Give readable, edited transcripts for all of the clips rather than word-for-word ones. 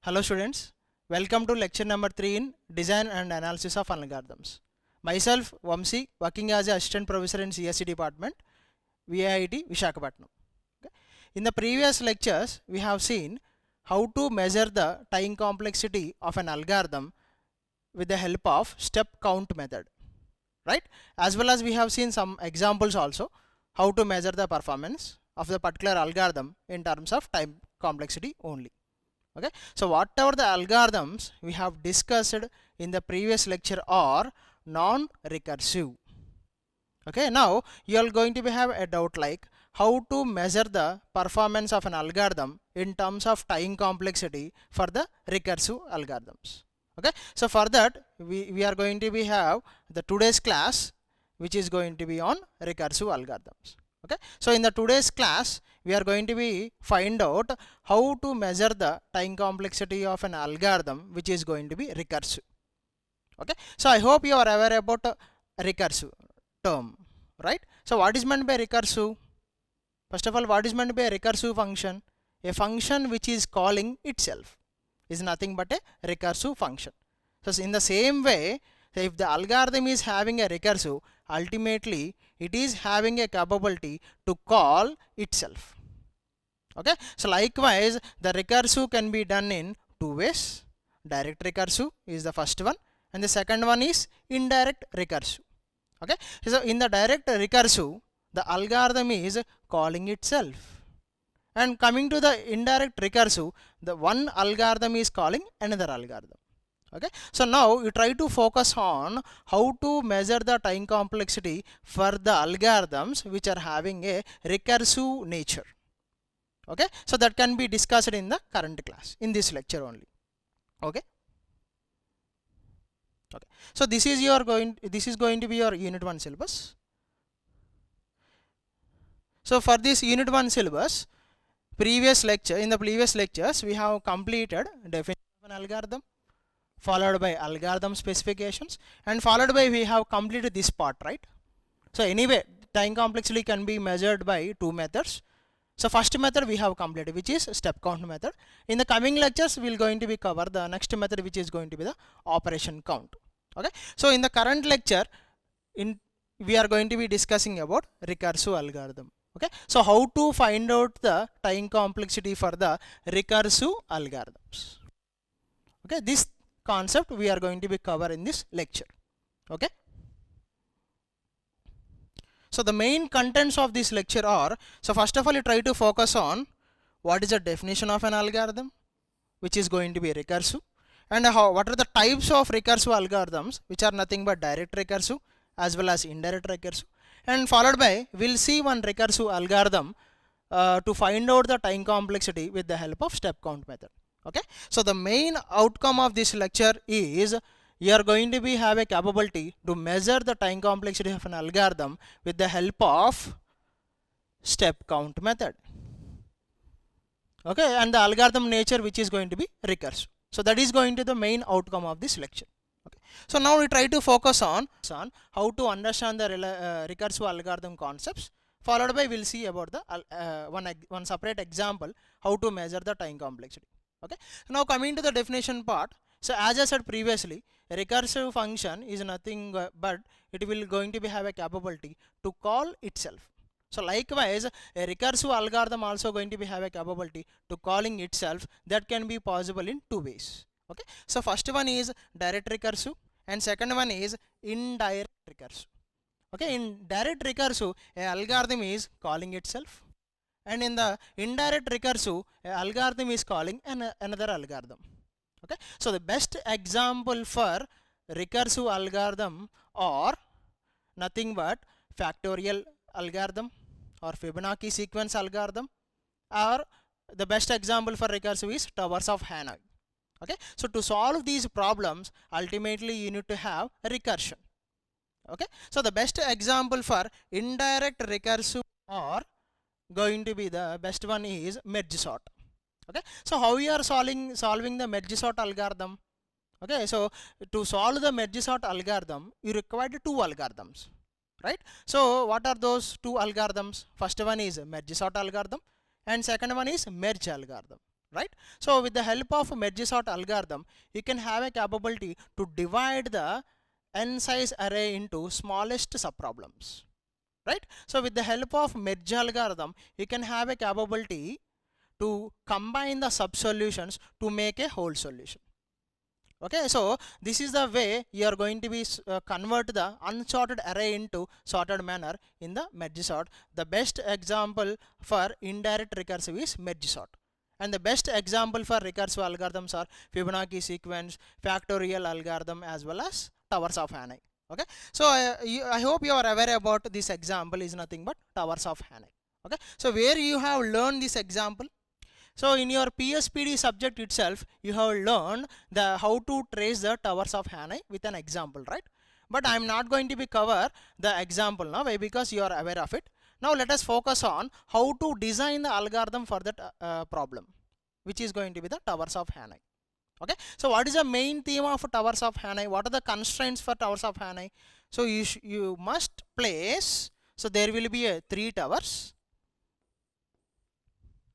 Hello students, welcome to lecture number 3 in Design and Analysis of Algorithms. Myself Vamsi, working as an Assistant Professor in CSE Department, VIIT Visakhapatnam. Okay. In the previous lectures, we have seen how to measure the time complexity of an algorithm with the help of step count method, right? As well as we have seen some examples also, how to measure the performance of the particular algorithm in terms of time complexity only. Okay, so whatever the algorithms we have discussed in the previous lecture are non-recursive. Okay, now you are going to have a doubt like how to measure the performance of an algorithm in terms of time complexity for the recursive algorithms. Okay, so for that we are going to have the today's class, which is going to be on recursive algorithms. Okay, so in the today's class we are going to find out how to measure the time complexity of an algorithm which is going to be recursive. Okay, so I hope you are aware about recursive term, right? So what is meant by recursive? First of all, what is meant by a recursive function? A function which is calling itself is nothing but a recursive function. So in the same way, if the algorithm is having a recursive, ultimately it is having a capability to call itself. Okay, so likewise the recursive can be done in two ways. Direct recursive is the first one, and the second one is indirect recursive. Okay, so in the direct recursive the algorithm is calling itself, and coming to the indirect recursive, the one algorithm is calling another algorithm. Okay, so now you try to focus on how to measure the time complexity for the algorithms which are having a recursive nature. Okay, so that can be discussed in the current class in this lecture only. Okay, okay, so this is going to be your unit 1 syllabus. So for this unit 1 syllabus, in the previous lectures we have completed definition of an algorithm, followed by algorithm specifications, and followed by we have completed this part, right? So anyway, time complexity can be measured by two methods. So first method we have completed, which is step count method. In the coming lectures we are going to cover the next method, which is going to be the operation count. Okay, so in the current lecture we are going to be discussing about recursive algorithm. Okay, so how to find out the time complexity for the recursive algorithms. Okay, this concept we are going to cover in this lecture. Okay, so the main contents of this lecture are, so first of all you try to focus on what is the definition of an algorithm which is going to be recursive, and what are the types of recursive algorithms, which are nothing but direct recursive as well as indirect recursive, and followed by we'll see one recursive algorithm to find out the time complexity with the help of step count method. Okay, so the main outcome of this lecture is you are going to have a capability to measure the time complexity of an algorithm with the help of step count method. Okay, and the algorithm nature which is going to be recursive. So that is going to the main outcome of this lecture. Okay, so now we try to focus on how to understand the recursive algorithm concepts, followed by we'll see about the one separate example how to measure the time complexity. Okay, now coming to the definition part. So as I said previously, a recursive function is nothing but it will going to have a capability to call itself. So likewise, a recursive algorithm also going to have a capability to calling itself. That can be possible in two ways. Okay, so first one is direct recursive, and second one is indirect recursive. Okay, in direct recursive, a algorithm is calling itself, and in the indirect recursive, a algorithm is calling another algorithm. Okay, so the best example for recursive algorithm are nothing but factorial algorithm or Fibonacci sequence algorithm, or the best example for recursive is towers of Hanoi. Okay, so to solve these problems, ultimately you need to have recursion. Okay, so the best example for indirect recursive are going to be, the best one is merge sort. Okay, so how we are solving the merge sort algorithm? Okay, so to solve the merge sort algorithm you require two algorithms, right? So what are those two algorithms? First one is merge sort algorithm, and second one is merge algorithm, right? So with the help of merge sort algorithm, you can have a capability to divide the n size array into smallest subproblems, right? So with the help of merge algorithm, you can have a capability to combine the sub solutions to make a whole solution. Okay, so this is the way you are going to be convert the unsorted array into sorted manner in the merge sort. The best example for indirect recursive is merge sort, and the best example for recursive algorithms are Fibonacci sequence, factorial algorithm, as well as towers of Hanai. Okay, so I hope you are aware about this example is nothing but towers of Hanai. Okay, so where you have learned this example. So in your PSPD subject itself, you have learned the how to trace the towers of Hanai with an example, right? But I am not going to be cover the example now. Why? Because you are aware of it. Now let us focus on how to design the algorithm for that problem, which is going to be the towers of Hanai. Okay. So what is the main theme of towers of Hanai? What are the constraints for towers of Hanai? So you must place. So there will be 3 towers.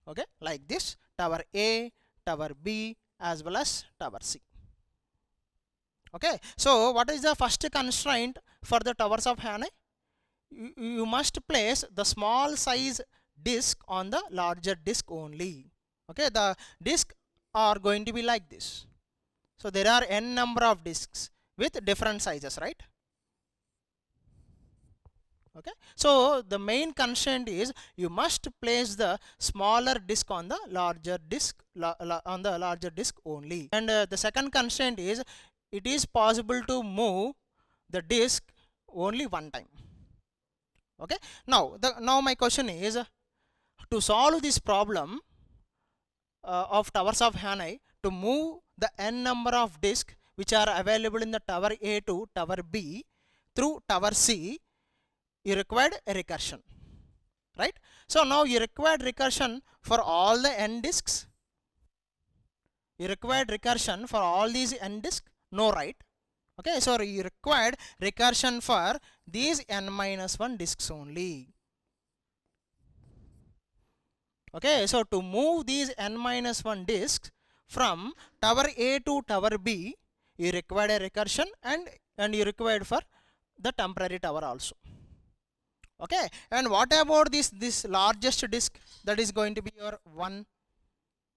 Okay, like this: tower A, tower B, as well as tower C. Okay, so what is the first constraint for the towers of Hanai? You must place the small size disk on the larger disk only. Okay, the disk are going to be like this. So there are n number of disks with different sizes, right? Okay, so the main constraint is you must place the smaller disk on the larger disk only. And the second constraint is it is possible to move the disk only one time. Okay, now my question is, to solve this problem of towers of Hanai, to move the n number of disks which are available in the tower A to tower B through tower C, you required a recursion, right? So now you required recursion for all the n disks. You required recursion for all these n disks? No, right? Okay, so you required recursion for these n-1 disks only. Okay, so to move these n-1 disks from tower A to tower B, you required a recursion, and you required for the temporary tower also. Okay, and what about this largest disk, that is going to be your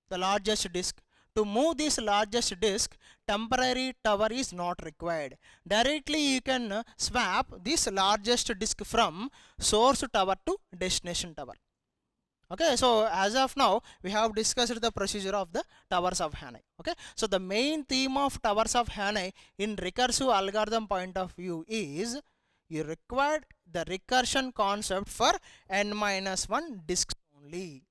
the largest disk? To move this largest disk, temporary tower is not required. Directly you can swap this largest disk from source tower to destination tower. Okay, so as of now we have discussed the procedure of the towers of Hanai. Okay, so the main theme of towers of Hanai in recursive algorithm point of view is you required the recursion concept for n-1 disks only.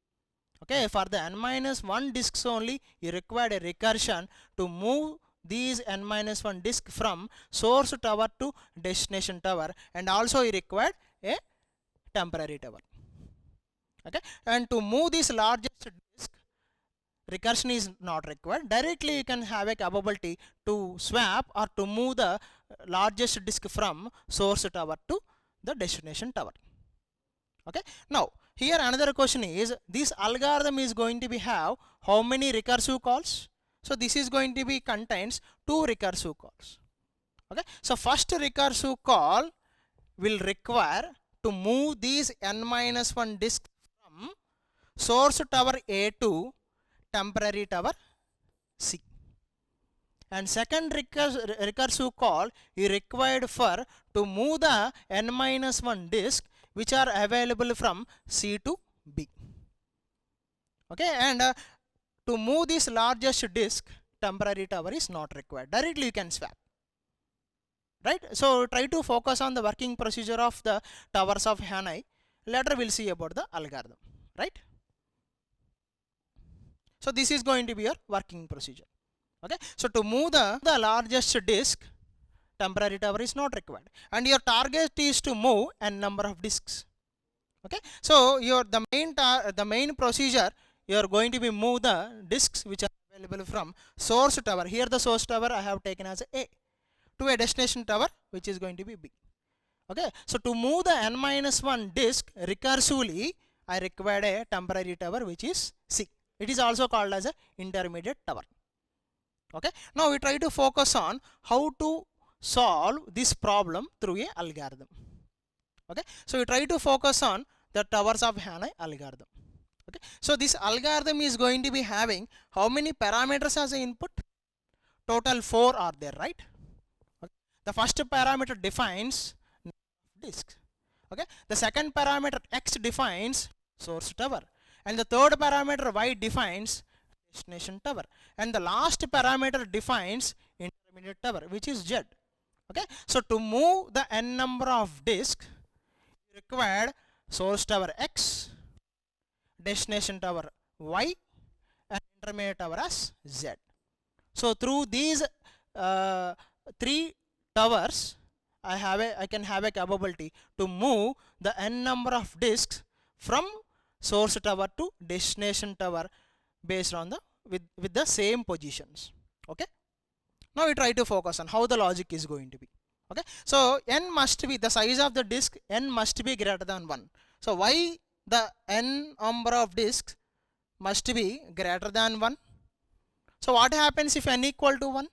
Okay, for the n-1 disks only, you required a recursion to move these n-1 disk from source tower to destination tower, and also you required a temporary tower. Okay, and to move this largest disk, recursion is not required. Directly you can have a capability to swap or to move the largest disk from source tower to the destination tower. Okay, now here another question is, this algorithm is going to be have how many recursive calls? So this is going to be contains 2 recursive calls. Okay, so first recursive call will require to move these n-1 disks from source tower A to temporary tower C. And second recursive call is required for to move the n-1 disk which are available from C to B. Okay, and to move this largest disk, temporary tower is not required. Directly you can swap. Right? So try to focus on the working procedure of the towers of Hanai. Later we'll see about the algorithm. Right? So this is going to be your working procedure. Okay, so to move the largest disk, temporary tower is not required, and your target is to move n number of disks. Okay, so the main procedure, you are going to be move the disks which are available from source tower. Here the source tower I have taken as A to a destination tower which is going to be B. Okay, so to move the n-1 disk recursively, I required a temporary tower which is C. It is also called as a intermediate tower. Okay, now we try to focus on how to solve this problem through a algorithm. Okay, so we try to focus on the towers of Hanoi algorithm. Okay, so this algorithm is going to be having how many parameters as an input? Total 4 are there, right? Okay. The first parameter defines disk. Okay, the second parameter x defines source tower, and the third parameter y defines destination tower, and the last parameter defines intermediate tower, which is z. Okay, so to move the n number of disks, you require source tower x, destination tower y, and intermediate tower as z. So through these three towers, I can have a capability to move the n number of disks from source tower to destination tower based on the with the same positions. Okay, now we try to focus on how the logic is going to be. Okay, so n must be the size of the disk, n must be greater than 1. So why the n number of disks must be greater than 1? So what happens if n equal to 1?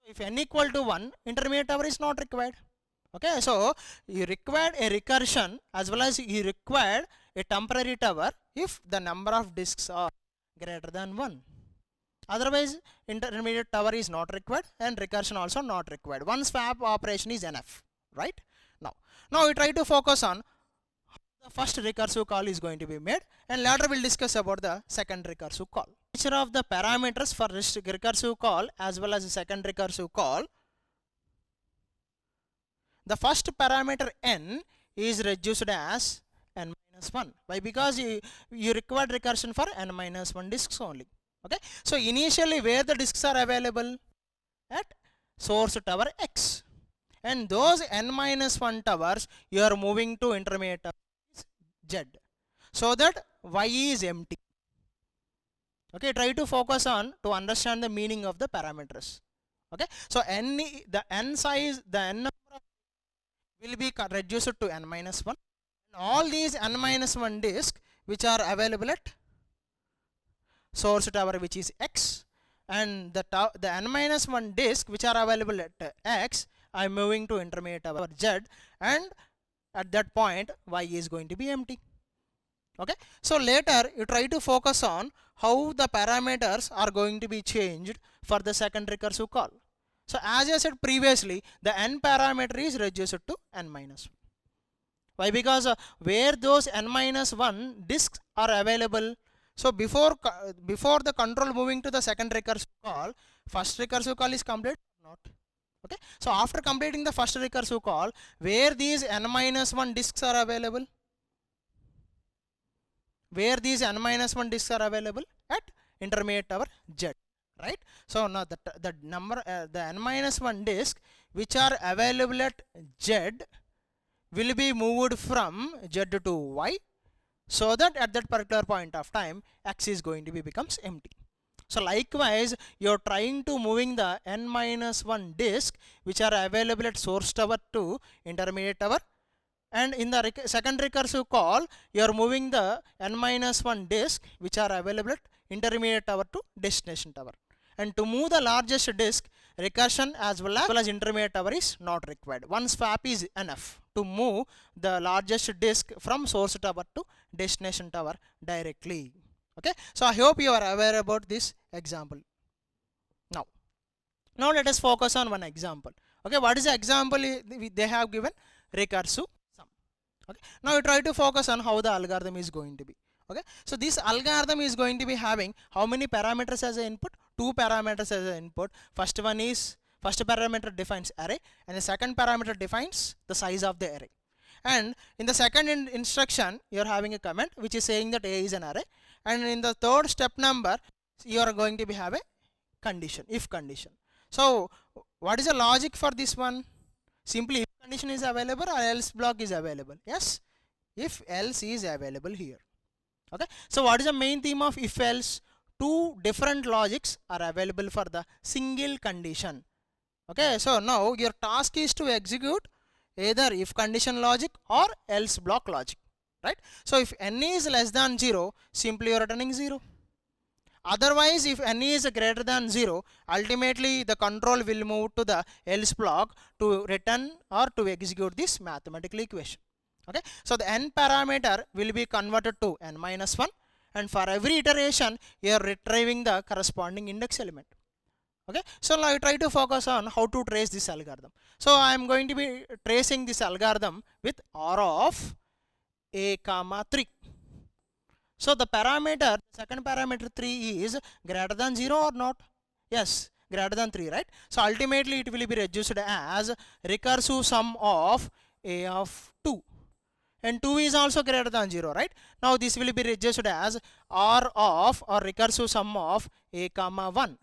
If n equal to 1, intermediate tower is not required. Okay, so you required a recursion as well as you required a temporary tower if the number of disks are greater than 1. Otherwise, intermediate tower is not required and recursion also not required. One swap operation is enough, right? Now we try to focus on the first recursive call is going to be made, and later we'll discuss about the second recursive call. Nature of the parameters for this recursive call as well as the second recursive call. The first parameter n is reduced as n minus 1. Why? Because you required recursion for n minus 1 disks only. Okay, so initially where the disks are available? At source tower x, and those n minus 1 towers you are moving to intermediate tower z, so that y is empty. Okay, try to focus on to understand the meaning of the parameters. Okay, so the n size, the n number will be reduced to n minus 1, and all these n minus 1 disks which are available at source tower, which is x, and the n minus 1 disk which are available at x, I am moving to intermediate tower z, and at that point y is going to be empty. Okay, so later you try to focus on how the parameters are going to be changed for the second recursive call. So as I said previously, the n parameter is reduced to n minus 1. Why? Because where those n minus 1 disks are available, so before the control moving to the second recursive call, first recursive call is complete or not? Okay, so after completing the first recursive call, where these n minus 1 disks are available? Where these n minus 1 disks are available? At intermediate tower z, right? So now the number the n minus 1 disk which are available at z will be moved from z to y, so that at that particular point of time x is going to be becomes empty. So likewise, you are trying to moving the n minus 1 disk which are available at source tower to intermediate tower, and in the second recursive call you are moving the n minus 1 disk which are available at intermediate tower to destination tower. And to move the largest disk, recursion as well as intermediate tower is not required. One swap is enough to move the largest disk from source tower to destination tower directly. Okay, so I hope you are aware about this example. Now let us focus on one example. Okay, what is the example they have given? Recursive sum. Okay, now we try to focus on how the algorithm is going to be. Okay, so this algorithm is going to be having how many parameters as an input? 2 parameters as an input. First parameter defines array, and the second parameter defines the size of the array. And in the second instruction you are having a comment which is saying that A is an array, and in the third step number you are going to be have a condition, if condition. So what is the logic for this one? Simply if condition is available or else block is available. Yes, if else is available here. Okay, so what is the main theme of if else? 2 different logics are available for the single condition. Okay, so now your task is to execute either if condition logic or else block logic. right? So if n is less than 0, simply you are returning 0. Otherwise, if n is greater than 0, ultimately the control will move to the else block to return or to execute this mathematical equation. Okay, so the n parameter will be converted to n minus 1, and for every iteration you are retrieving the corresponding index element. Okay, so now I try to focus on how to trace this algorithm. So I am going to be tracing this algorithm with r of a comma 3. So the parameter, second parameter 3 is greater than 0 or not? Yes, greater than 3, right? So ultimately it will be reduced as recursive sum of a of 2, and 2 is also greater than 0, right? Now this will be reduced as r of or recursive sum of a comma 1.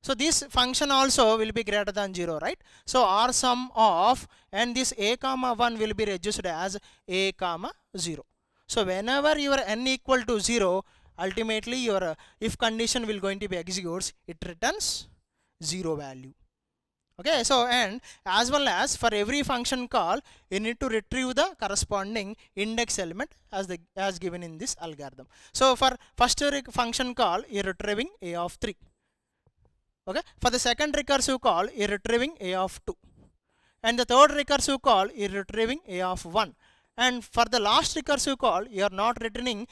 So this function also will be greater than 0, right? So r sum of, and this a comma 1 will be reduced as a comma 0. So whenever your n equal to 0, ultimately your if condition will going to be executes, it returns 0 value. Okay, so and as well as for every function call, you need to retrieve the corresponding index element as given in this algorithm. So for first function call, you're retrieving a of 3. Okay, for the second recursive call, you're retrieving a of 2, and the third recursive call, you're retrieving a of 1. And for the last recursive call, you are not returning,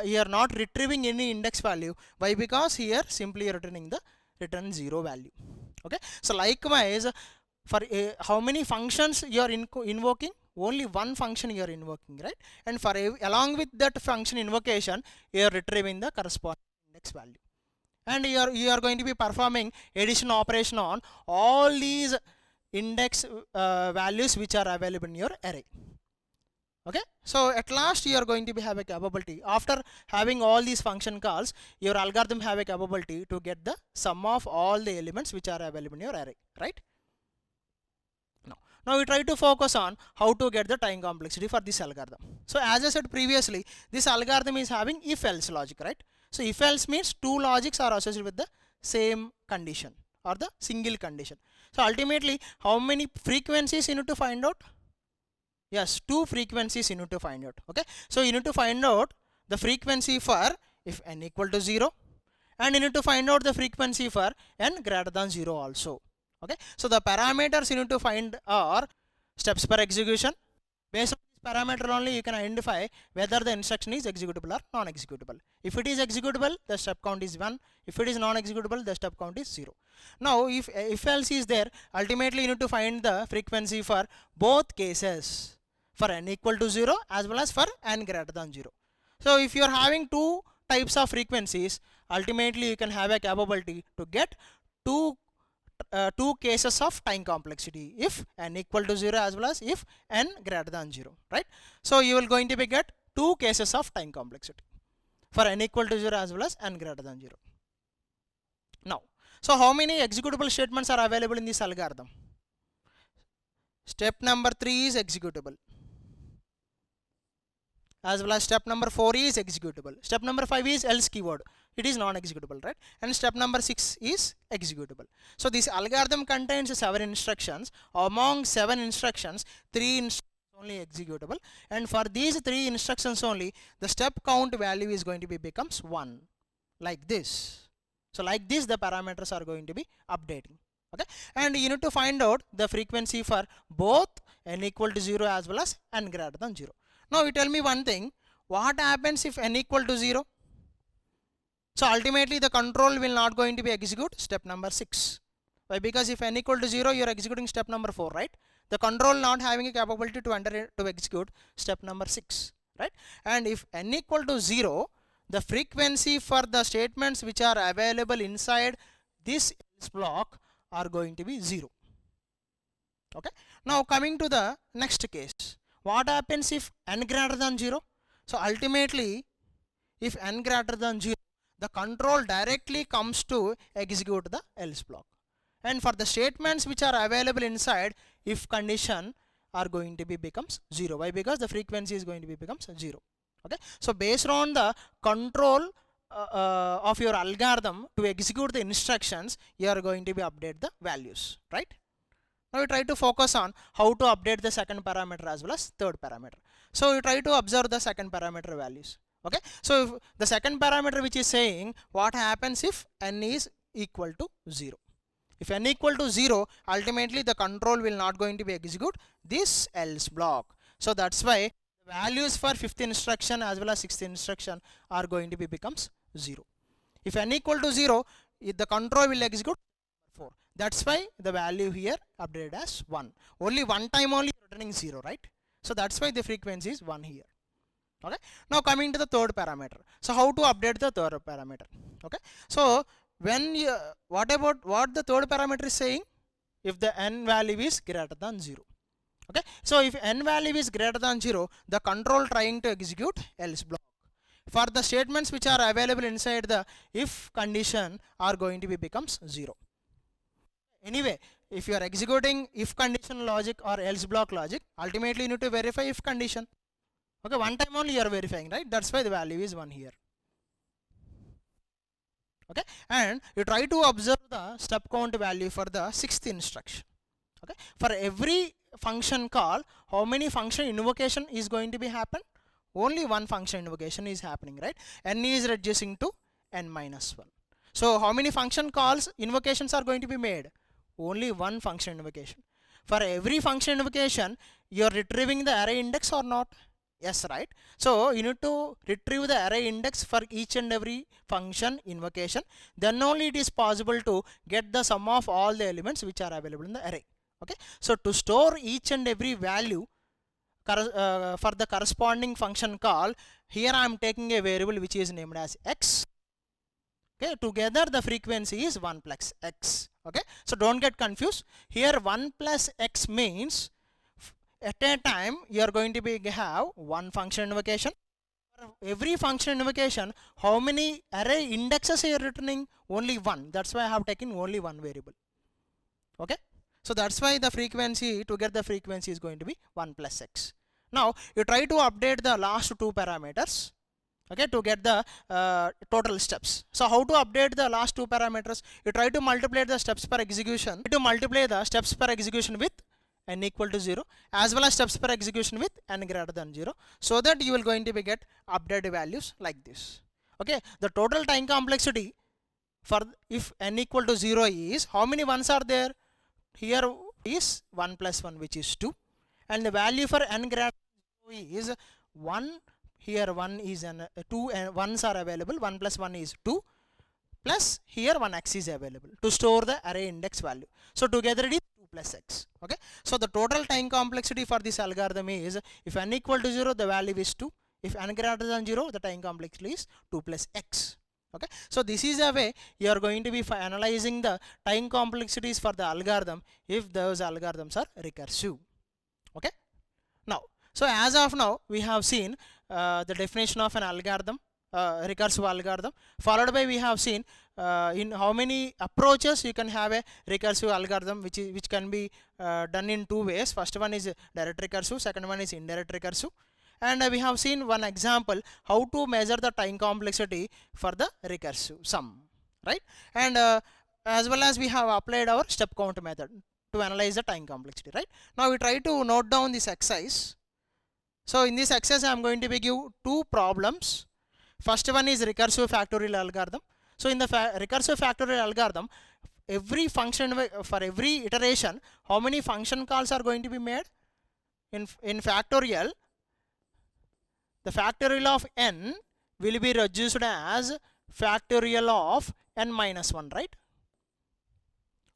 you are not retrieving any index value. Why? Because here simply returning the return 0 value. Okay, so likewise for how many functions you are invoking? Only one function you are invoking, right? And for along with that function invocation, you are retrieving the corresponding index value, and you are going to be performing addition operation on all these index values which are available in your array. Okay, so at last you are going to be have a capability, after having all these function calls, your algorithm have a capability to get the sum of all the elements which are available in your array, right? Now we try to focus on how to get the time complexity for this algorithm. So as I said previously, this algorithm is having if else logic, right? So if else means two logics are associated with the same condition or the single condition. So ultimately how many frequencies you need to find out? Yes, two frequencies you need to find out. Okay, so you need to find out the frequency for if n equal to 0, and you need to find out the frequency for n greater than 0 also. Okay, so the parameters you need to find are steps per execution. Based on this parameter only you can identify whether the instruction is executable or non-executable. If it is executable, the step count is 1. If it is non-executable, the step count is 0. Now if else is there, ultimately you need to find the frequency for both cases, for n equal to 0 as well as for n greater than 0. So if you are having two types of frequencies, ultimately you can have a capability to get two cases of time complexity if n equal to 0 as well as if n greater than 0, right? So you will going to be get two cases of time complexity for n equal to 0 as well as n greater than 0. Now, so how many executable statements are available in this algorithm? Step number 3 is executable, as well as step number 4 is executable. Step number 5 is else keyword, it is non-executable, right? And step number 6 is executable. So this algorithm contains 7 instructions. Among 7 instructions, 3 instructions only executable, and for these 3 instructions only, the step count value is going to be becomes 1, like this. So like this the parameters are going to be updating. Okay, and you need to find out the frequency for both n equal to 0 as well as n greater than 0. Now you tell me one thing, what happens if n equal to 0? So ultimately the control will not going to be execute step number 6. Why? Because if n equal to 0, you are executing step number 4, right? The control not having a capability to execute step number 6, right? And if n equal to 0, the frequency for the statements which are available inside this else block are going to be 0. Okay, now coming to the next case, what happens if n greater than 0? So ultimately if n greater than 0, the control directly comes to execute the else block, and for the statements which are available inside if condition are going to be becomes 0. Why? Because the frequency is going to be becomes 0. Okay, so based on the control of your algorithm to execute the instructions, you are going to be update the values, right? Now we try to focus on how to update the second parameter as well as third parameter. So you try to observe the second parameter values. Okay, so if the second parameter which is saying what happens if n is equal to 0. If n equal to 0, ultimately the control will not going to be execute this else block. So that's why the values for 5th instruction as well as 6th instruction are going to be becomes 0. If n equal to 0, the control will execute 4. That's why the value here updated as 1. Only one time only returning 0, right? So that's why the frequency is 1 here. Okay, now coming to the third parameter. So how to update the third parameter? Okay, so when you, what the third parameter is saying? If the n value is greater than 0. Okay, so if n value is greater than 0, the control trying to execute else block. For the statements which are available inside the if condition are going to be becomes 0. Anyway, if you are executing if condition logic or else block logic, ultimately you need to verify if condition. Okay, one time only you are verifying, right? That's why the value is 1 here. Okay, and you try to observe the step count value for the 6th instruction. Okay, for every function call, how many function invocation is going to be happen? Only one function invocation is happening, right? N is reducing to n minus 1. So how many function calls invocations are going to be made? Only one function invocation. For every function invocation, you are retrieving the array index or not? Yes, right? So you need to retrieve the array index for each and every function invocation. Then only it is possible to get the sum of all the elements which are available in the array. Okay, so to store each and every value for the corresponding function call, here I am taking a variable which is named as x. Okay, together the frequency is 1 plus x. Okay, so don't get confused. Here 1 plus x means at a time you are going to be have one function invocation. For every function invocation, how many array indexes you are returning? Only one. That's why I have taken only one variable. Okay, so that's why the frequency, to get the frequency, is going to be 1 plus x. Now you try to update the last two parameters, okay, to get the total steps. So how to update the last two parameters? You try to multiply the steps per execution, with n equal to 0 as well as steps per execution with n greater than 0, so that you will going to be get updated values like this. Okay, the total time complexity for if n equal to 0 is, how many ones are there? Here is 1 plus 1, which is 2, and the value for n greater than 0 is 1. Here 1 is an 2 and ones are available. 1 plus 1 is 2, plus here 1x is available to store the array index value. So together it is 2 plus x. Okay, so the total time complexity for this algorithm is, if n equal to 0, the value is 2. If n greater than 0, the time complexity is 2 plus x. Okay, so this is a way you are going to be analyzing the time complexities for the algorithm if those algorithms are recursive. Okay, now, so as of now we have seen the definition of an algorithm, recursive algorithm, followed by we have seen in how many approaches you can have a recursive algorithm, which can be done in two ways. First one is direct recursive, second one is indirect recursive, and we have seen one example how to measure the time complexity for the recursive sum, right? And as well as we have applied our step count method to analyze the time complexity, right? Now we try to note down this exercise. So in this exercise I am going to be give two problems. First one is recursive factorial algorithm. So in the recursive factorial algorithm, every function, for every iteration, how many function calls are going to be made? In factorial, the factorial of n will be reduced as factorial of n minus 1, right?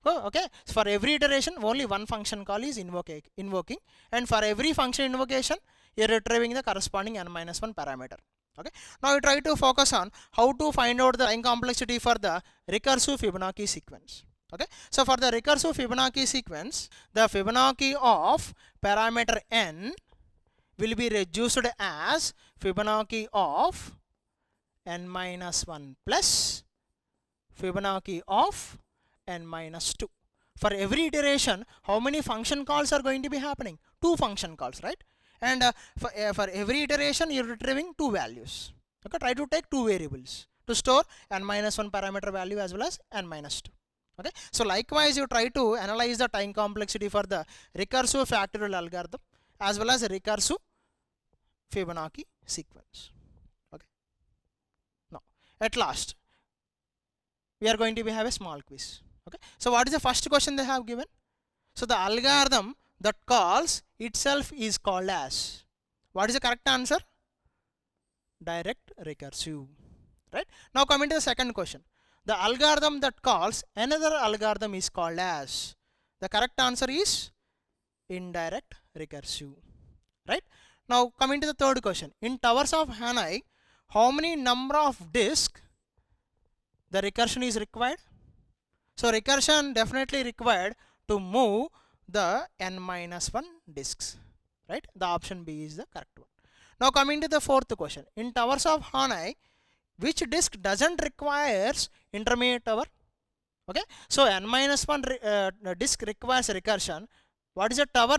Oh, okay, so for every iteration only one function call is invoking, and for every function invocation you are retrieving the corresponding n minus 1 parameter. Okay, now we try to focus on how to find out the time complexity for the recursive Fibonacci sequence. Okay, so for the recursive Fibonacci sequence, the Fibonacci of parameter n will be reduced as Fibonacci of n minus 1 plus Fibonacci of n minus 2. For every iteration, how many function calls are going to be happening? Two function calls, right? And for every iteration you are retrieving two values. Okay, try to take two variables to store n minus 1 parameter value as well as n minus 2. Okay, so likewise you try to analyze the time complexity for the recursive factorial algorithm as well as recursive Fibonacci sequence. Okay. Now, at last, we are going to have a small quiz. Okay. So, what is the first question they have given? So, the algorithm that calls itself is called as. What is the correct answer? Direct recursive. Right. Now, coming to the second question. The algorithm that calls another algorithm is called as. The correct answer is indirect recursive. Right. Now, coming to the third question. In Towers of Hanoi, how many number of disks the recursion is required? So, recursion definitely required to move the n-1 disks. Right. The option B is the correct one. Now, coming to the fourth question. In Towers of Hanoi, which disk doesn't requires intermediate tower? Okay. So, n-1 disk requires recursion. What is a tower?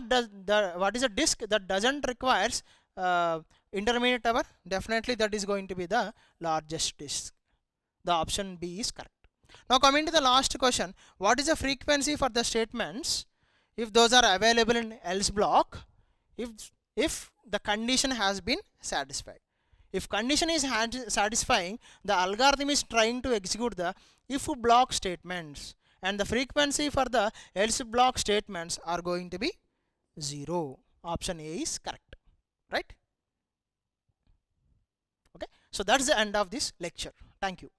What is a disk that doesn't requires intermediate tower? Definitely that is going to be the largest disk. The option B is correct. Now, coming to the last question, what is the frequency for the statements if those are available in else block if the condition has been satisfied? If condition is satisfying, the algorithm is trying to execute the if block statements, and the frequency for the else block statements are going to be 0. Option A is correct. Right? Okay. So, that's the end of this lecture. Thank you.